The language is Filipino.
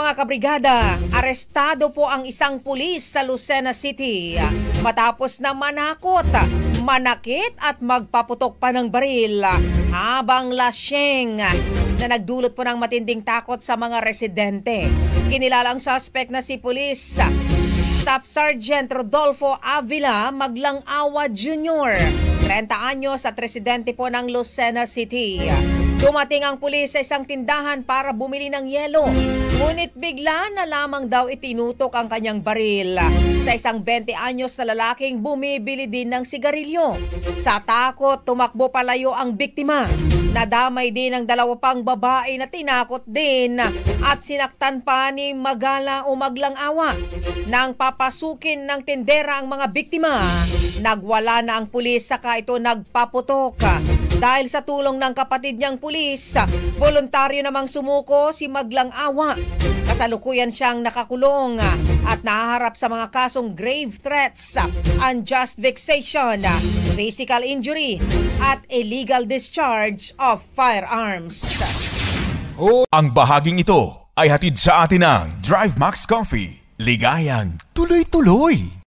Mga kabrigada, arestado po ang isang pulis sa Lucena City matapos na manakot, manakit at magpaputok pa ng baril habang lasing na nagdulot po ng matinding takot sa mga residente. Kinilala ang suspect na si Police Staff Sergeant Rodolfo Avila Maglang-Awa Jr., 30 anyos at residente po ng Lucena City. Dumating ang pulis sa isang tindahan para bumili ng yelo. Ngunit bigla na lamang daw itinutok ang kanyang baril sa isang 20 anyos na lalaking bumibili din ng sigarilyo. Sa takot, tumakbo palayo ang biktima. Nadamay din ang dalawa pang babae na tinakot din at sinaktan pa ni Magala o Maglang-Awa. Nang papasukin ng tindera ang mga biktima, nagwala na ang pulis saka ito nagpaputok. Dahil sa tulong ng kapatid niyang pulis, voluntaryo namang sumuko si Maglang-Awa. Kasalukuyan siyang nakakulong at nahaharap sa mga kasong grave threats, unjust vexation, physical injury at illegal discharge of firearms. Ang bahaging ito ay hatid sa atin ng Drive Max Coffee. Ligayang tuloy-tuloy!